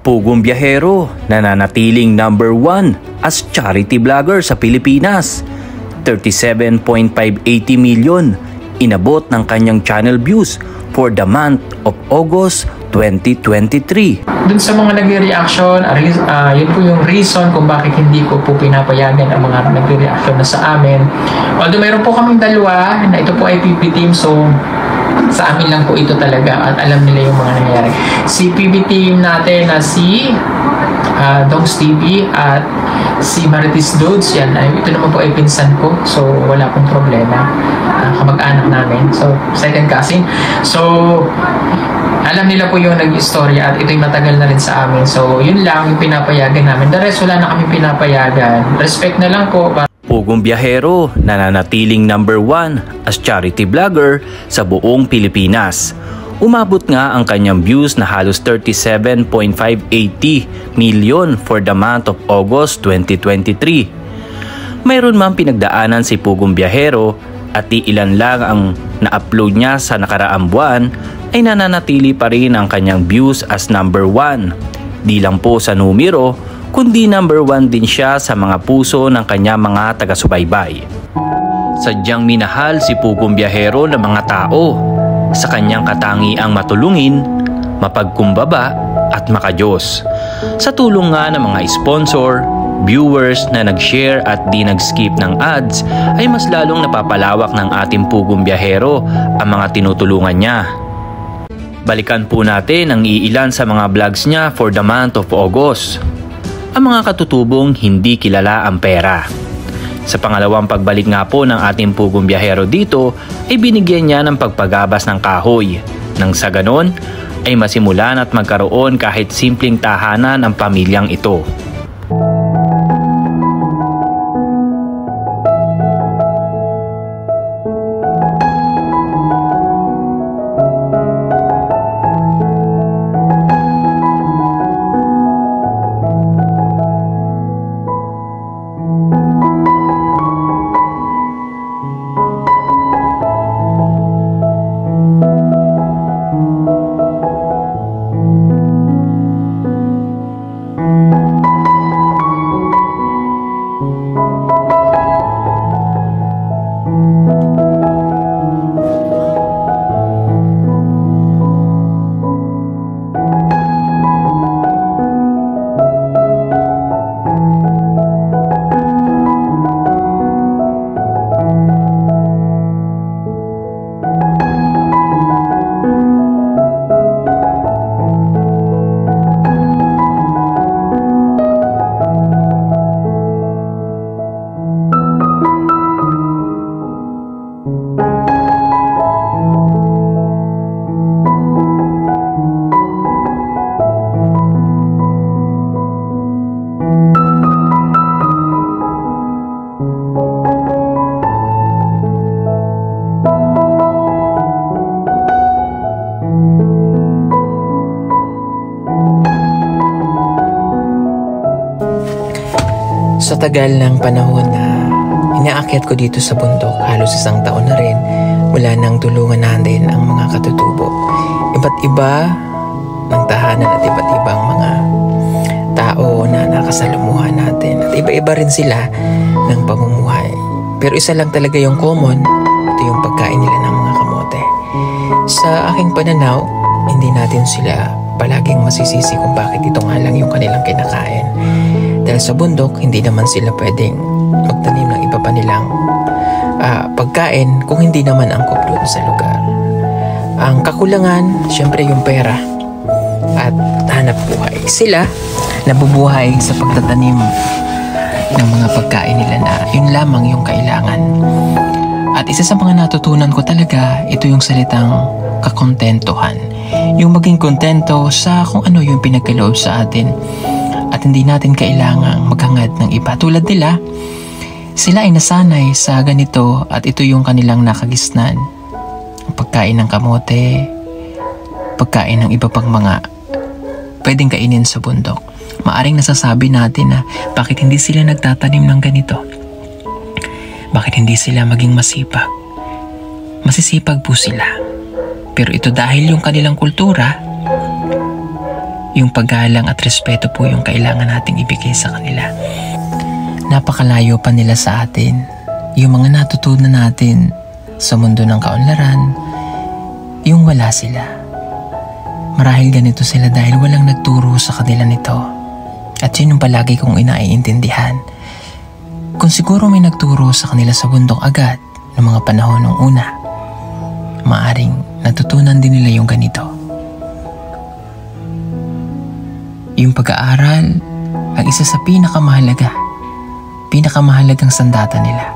Pugong Biyahero, nananatiling number 1 as charity vlogger sa Pilipinas. 37.580 million inabot ng kanyang channel views for the month of August 2023. Dun sa mga nagre-reaction, yun po yung reason kung bakit hindi ko po pinapayagan ang mga nagre-reaction na sa amin. Although mayroon po kaming dalawa na ito po ay PB team, so sa amin lang po ito talaga at alam nila yung mga nangyayari. Si PB team natin na si Dogs TV at si Marites Dudes, yan, ito naman po ay pinsan ko, so wala pong problema. Kamag-anak namin, so second cousin. So alam nila po yung nag-istorya at ito'y matagal na rin sa amin. So yun lang yung pinapayagan namin. The rest wala na kami pinapayagan. Respect na lang po. Pugong Biyahero, nananatiling number 1 as charity vlogger sa buong Pilipinas. Umabot nga ang kanyang views na halos 37.580 million for the month of August 2023. Mayroon man pinagdaanan si Pugong Biyahero at ilan lang ang na-upload niya sa nakaraang buwan, ay nananatili pa rin ang kanyang views as number 1. Di lang po sa numero, kundi number 1 din siya sa mga puso ng kanyang mga taga-subaybay. Sadyang minahal si Pugong Biyahero ng mga tao sa kanyang katangiang matulungin, mapagkumbaba at makadiyos. Sa tulong nga ng mga sponsor, viewers na nag-share at di nag-skip ng ads, ay mas lalong napapalawak ng ating Pugong Biyahero ang mga tinutulungan niya. Balikan po natin ang iilan sa mga vlogs niya for the month of August. Ang mga katutubong hindi kilala ang pera. Sa pangalawang pagbalik nga po ng ating Pugong Biyahero dito, ay binigyan niya ng pagpagabas ng kahoy. Nang sa ganon, ay masimulan at magkaroon kahit simpleng tahanan ang pamilyang ito. Sa tagal ng panahon na inaakyat ko dito sa bundok, halos 1 taon na rin, mula nang tulungan natin ang mga katutubo. Iba't iba ng tahanan at iba't ibang mga tao na nakasalumuhan natin. At iba-iba rin sila ng pamumuhay. Pero isa lang talaga yung common, ito yung pagkain nila ng mga kamote. Sa aking pananaw, hindi natin sila palaging masisisi kung bakit ito nga lang yung kanilang kinakain. Dahil sa bundok, hindi naman sila pwedeng magtanim ng iba pa nilang pagkain kung hindi naman angkop doon sa lugar. Ang kakulangan, syempre yung pera at hanap buhay. Sila nabubuhay sa pagtatanim ng mga pagkain nila na yun lamang yung kailangan. At isa sa mga natutunan ko talaga, ito yung salitang kakontentuhan. Yung maging kontento sa kung ano yung pinagkaloob sa atin. At hindi natin kailangang maghangad ng iba. Tulad nila, sila ay nasanay sa ganito at ito yung kanilang nakagisnan. Pagkain ng kamote, pagkain ng iba pang mga pwedeng kainin sa bundok. Maaring nasasabi natin na bakit hindi sila nagtatanim ng ganito? Bakit hindi sila maging masipag? Masisipag po sila. Pero ito dahil yung kanilang kultura, Yung paggalang at respeto po yung kailangan nating ibigay sa kanila. Napakalayo pa nila sa atin. Yung mga natutunan natin sa mundo ng kaunlaran, yung wala sila. Marahil ganito sila dahil walang nagturo sa kanila nito. At yun yung palagi kong inaiintindihan. Kung siguro may nagturo sa kanila sa bundok agad ng mga panahon ng una, maaring natutunan din nila yung ganito. Yung pag-aaral ang isa sa pinakamahalagang sandata nila.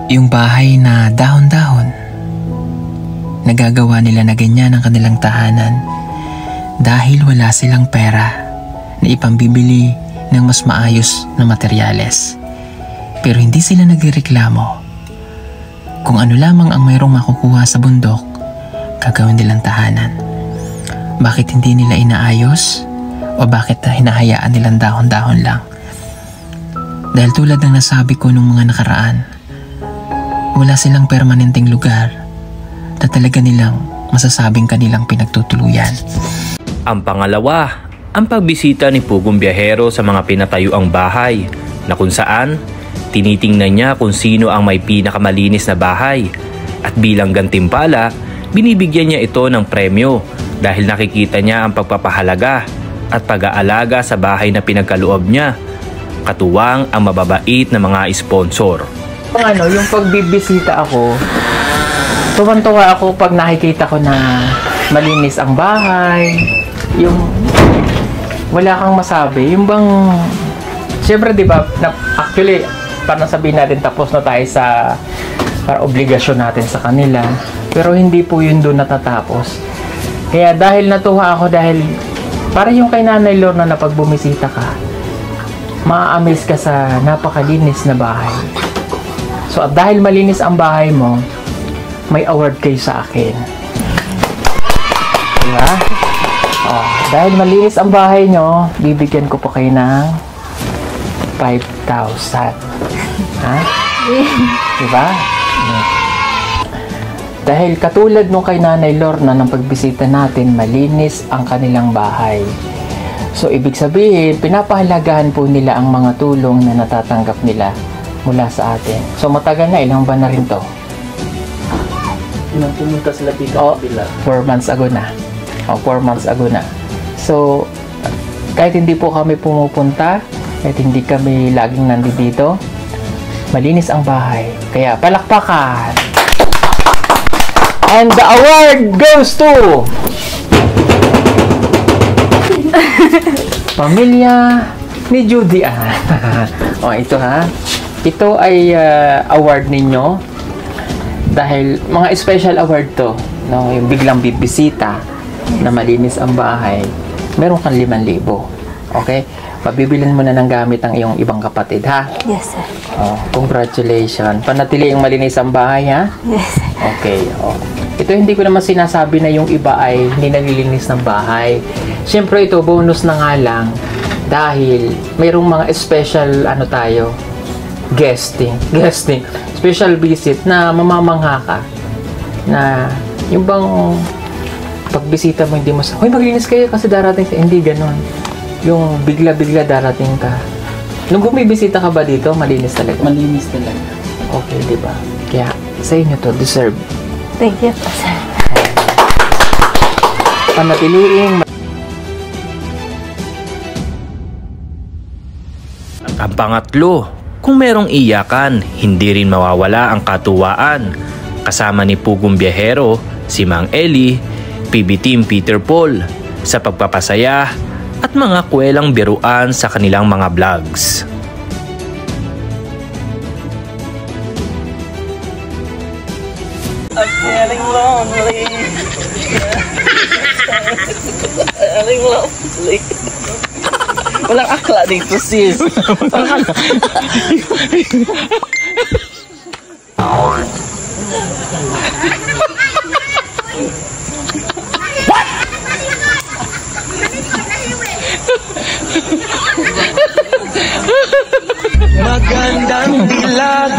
Yung bahay na dahon-dahon, nagagawa nila na ganyan ang kanilang tahanan dahil wala silang pera na ipambibili ng mas maayos na materyales. Pero hindi sila nagrereklamo. Kung ano lamang ang mayroong makukuha sa bundok, gagawin nilang tahanan. Bakit hindi nila inaayos? O bakit hinahayaan nilang dahon-dahon lang? Dahil tulad ng nasabi ko nung mga nakaraan, wala silang permanenteng lugar na talaga nilang masasabing kanilang pinagtutuluyan. Ang pangalawa, ang pagbisita ni Pugong Biyahero sa mga pinatayuang bahay na kung saan tinitingnan niya kung sino ang may pinakamalinis na bahay at bilang gantimpala, binibigyan niya ito ng premyo dahil nakikita niya ang pagpapahalaga at pag-aalaga sa bahay na pinagkaloob niya, katuwang ang mababait na mga sponsor. Yung pagbibisita ako, tuwan-tuwa ako pag nakikita ko na malinis ang bahay, yung wala kang masabi, yung bang, siyempre diba, actually, parang sabihin natin tapos na tayo sa obligasyon natin sa kanila, pero hindi po yun doon natatapos. Kaya dahil natuwa ako dahil para yung kay Nanay Lorna na pag bumisita ka, ma-amaze ka sa napakalinis na bahay. So at dahil malinis ang bahay mo, may award kayo sa akin. Diba? Dahil malinis ang bahay nyo, bibigyan ko po kayo ng 5,000. Ha? Diba? Dahil katulad nung kay Nanay Lorna ng pagbisita natin, malinis ang kanilang bahay. So, ibig sabihin, pinapahalagahan po nila ang mga tulong na natatanggap nila mula sa atin. So, matagal na, ilang ba na rin to? Nang pumunta sila dito? 4 months ago na. 4 months ago na. So, kahit hindi po kami pumupunta, kahit hindi kami laging nandito, malinis ang bahay. Kaya palakpakan! And the award goes to Pamilya ni Judy Ann. Ito ha. Ito ay award ninyo dahil mga special award to, no? Yung biglang bibisita na malinis ang bahay, meron kang 5,000. Okay? Pabibilin mo na ng gamit ang iyong ibang kapatid, ha? Yes, sir. Congratulations. Panatili yung malinis ang bahay, ha? Yes, sir. Okay. Ito hindi ko naman sinasabi na yung iba ay hindi nalilinis ng bahay. Siyempre ito, bonus na nga lang dahil mayroong mga special guesting, special visit na mamamangha ka na yung bang pagbisita mo hindi mo hoy maglinis kayo kasi darating ka, hindi ganon. Yung bigla-bigla darating ka. Nung bumibisita ka ba dito, malinis talaga? Malinis talaga. Okay, diba? Kaya sa inyo to, deserve. Thank you po, sir. Panatiliing. At ang pangatlo, kung merong iyakan, hindi rin mawawala ang katuwaan. Kasama ni Pugong Biyahero, si Mang Eli, PB Team Peter Paul, sa pagpapasaya at mga kwelang biruan sa kanilang mga vlogs. I'm feeling lonely. Feeling lonely. Walang akla dito, sis. Magandang dilag.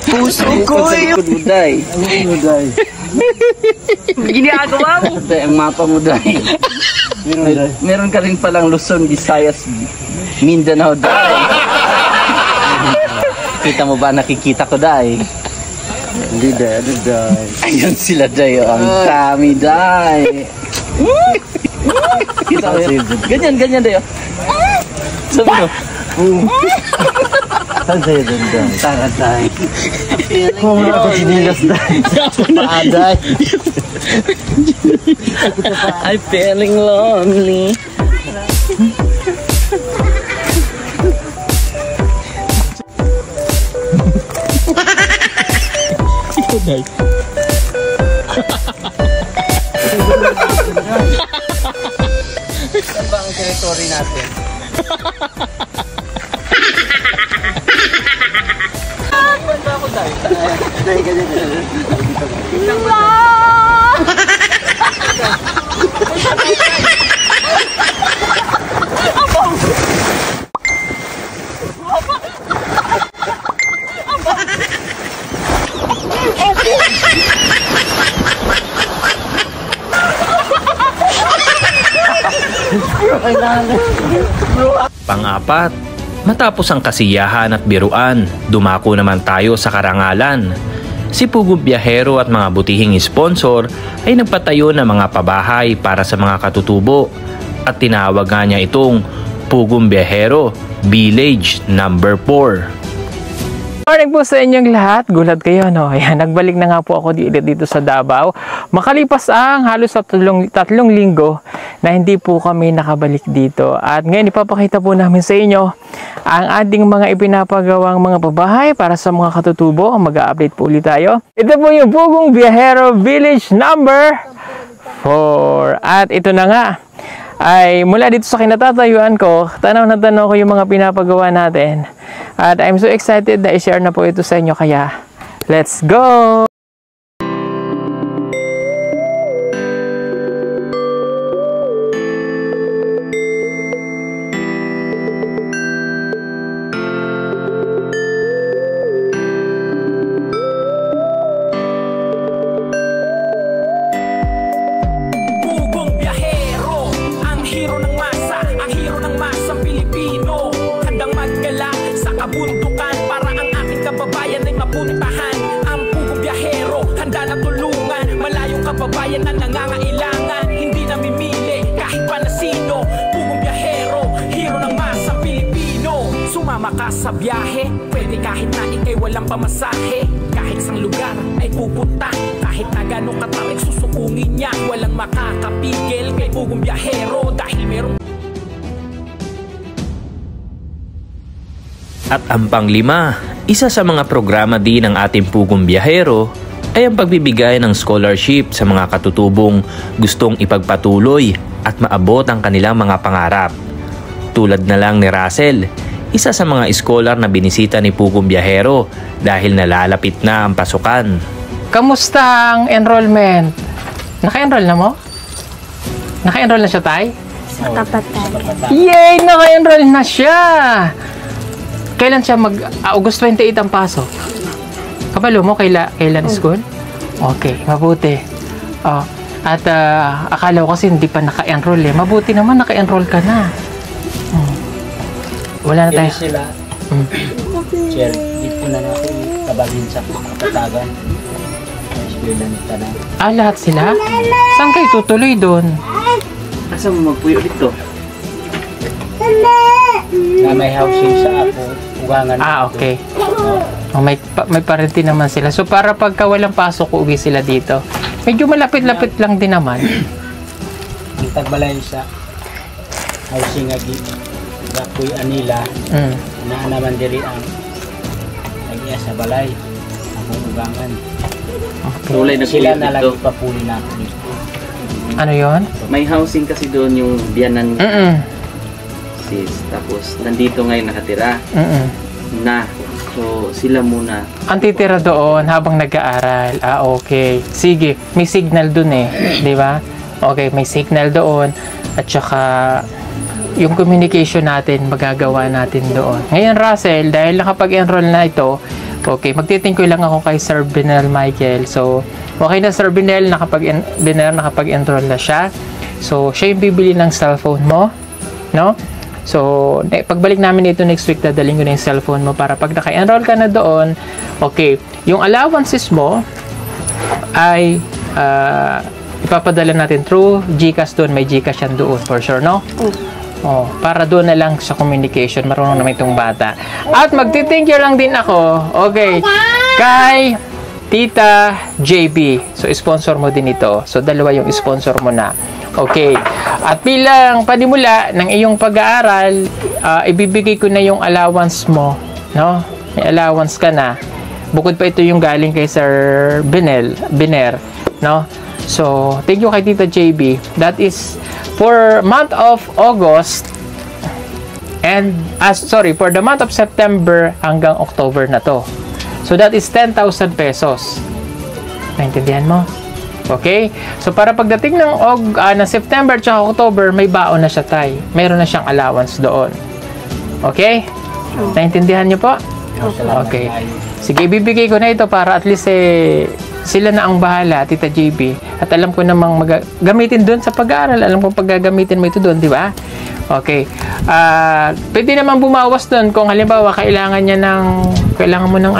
Puso ko'y... Uday. Ginagawa mo. Ang mapa mo dahil. Meron ka rin palang Luzon, Visayas, Mindanao dahil. Kita mo ba? Nakikita ko dahil. Hindi dahil. Ayun sila dahil. Ang dami dahil. Kita mo yun? Ganyan dahil. Sabi mo. Saan sa'yo dun dahil? Tara dahil. Kung ako sinilas dahil. Paaday. I'm feeling lonely. Saan ba ang territory natin? Pang-apat, matapos ang kasiyahan at biruan, dumako naman tayo sa karangalan. Si Pugong Biyahero at mga butihing sponsor ay nagpatayo ng mga pabahay para sa mga katutubo at tinawag nga niya itong Pugong Biyahero Village Number 4. Morning po sa inyong lahat. Gulat kayo, no? Ayan, nagbalik na nga po ako dito sa Davao. Makalipas ang halos tatlong linggo na hindi po kami nakabalik dito. At ngayon ipapakita po namin sa inyo ang ating mga ipinapagawang mga pabahay para sa mga katutubo. Mag-a-update po ulit tayo. Ito po yung Pugong Biyahero Village Number 4. At ito na nga, ay mula dito sa kinatatayuan ko, tanaw na tanaw ko yung mga pinapagawa natin. At I'm so excited na i-share na po ito sa inyo, kaya let's go! Kabundukan para ang ating kababayan ay mapuntahan. Ang Pugong Biyahero, handa na tulungan malayong kababayan na nangangailangan. Hindi namimili kahit pa na sino. Pugong Biyahero, hero ng masang Pilipino. Sumama ka sa biyahe, pwede kahit na ikay walang pamasahe. Kahit sang lugar ay pupunta, kahit na gano'ng katarik susukungin niya. Walang makakapigil kay Pugong Biyahero dahil meron. At ang panglima, isa sa mga programa din ng ating Pugong Biyahero ay ang pagbibigay ng scholarship sa mga katutubong gustong ipagpatuloy at maabot ang kanilang mga pangarap. Tulad na lang ni Russell, isa sa mga scholar na binisita ni Pugong Biyahero dahil nalalapit na ang pasukan. Kamusta ang enrollment? Naka-enroll na mo? Naka-enroll na siya, Tay? Sa kapatid. Yay! Naka-enroll na siya! Kailan siya August 28 ang pasok? Kabalo mo kailan school? Okay, mabuti. At akala ko kasi hindi pa naka-enroll eh. Mabuti naman naka-enroll ka na. Wala na tayo. Sila, sir, dito na ako kabalhin sa kapatagan. Lahat sila? Saan kayo tutuloy doon? Asa mo magpuyo dito? Na may housing sa ako, ugangan. Okay. May parenti naman sila. So para pagka walang pasok, uuwi sila dito. Medyo malapit-lapit lang din naman. Ang tagbalay sa housing agi, Gapoy Anila, na naman diri ang nagya sa balay, akong ugangan. Tulay na Sila puyo na lagi dito. papuli na ako dito. Ano yon? May housing kasi doon yung biyanan sis. Tapos nandito ngayon nakatira na. So sila muna. Ang titira doon habang nag-aaral. Okay. Sige, may signal doon eh, 'di ba? Okay, may signal doon at saka yung communication natin magagawa natin doon. Ngayon, Russell, dahil nakapag-enroll na ito, okay, magtitingkoy lang ako kay Sir Benel Michael. So, Okay na Sir Binel, nakapag-enroll na siya. So, siya yung bibili ng cellphone mo, no? So, pagbalik namin ito next week, dadaling ko na yung cellphone mo para pag naka-enroll ka na doon, okay, yung allowances mo ay ipapadala natin through GCash doon. May GCash yan doon, for sure, no? Oh, para doon na lang sa communication. Marunong naman itong bata. At magti-thank you lang din ako, okay, kay Tita JB. So, sponsor mo din ito. So, dalawa yung sponsor mo na. Okay. At bilang panimula ng iyong pag-aaral, ibibigay ko na yung allowance mo, no? May allowance ka na. Bukod pa ito yung galing kay Sir Biner, no? So, thank you kay Tita JB. That is for month of August and for the month of September hanggang October na to. So, that is 10,000 pesos. Naintindihan mo? Okay? So, para pagdating ng September at October, may baon na siya, tay. Mayroon na siyang allowance doon. Okay? Naintindihan niyo po? Okay. Sige, ibibigay ko na ito para at least sila na ang bahala, Tita JB. At alam ko namang gamitin doon sa pag-aaral. Alam ko paggagamitin mo ito doon, di ba? Okay. Pwede naman bumawas doon kung halimbawa kailangan mo ng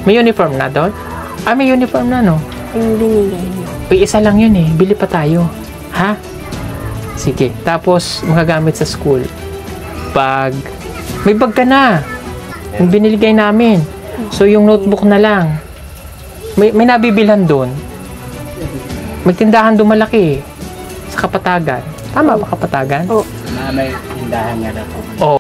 may uniform na doon? May uniform na, no? Yung binigay niyo. Isa lang yun bili pa tayo. Ha? Sige. Tapos, magagamit sa school. May bag ka na. Yung biniligay namin. So, yung notebook na lang. May nabibilhan doon. May tindahan doon malaki. Sa Kapatagan. Tama ba Kapatagan? Oo. May tindahan nga na po. Oo.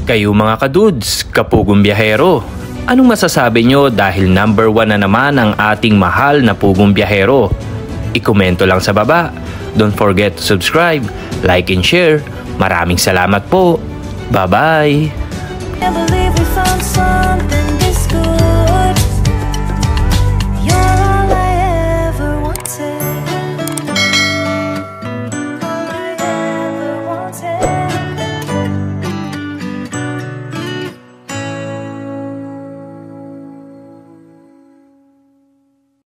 Kayo mga kadudes, kapugong biyahero, anong masasabi nyo dahil number 1 na naman ang ating mahal na pugong biyahero? I-komento lang sa baba. Don't forget to subscribe, like and share. Maraming salamat po. Bye-bye! I believe we found something this good.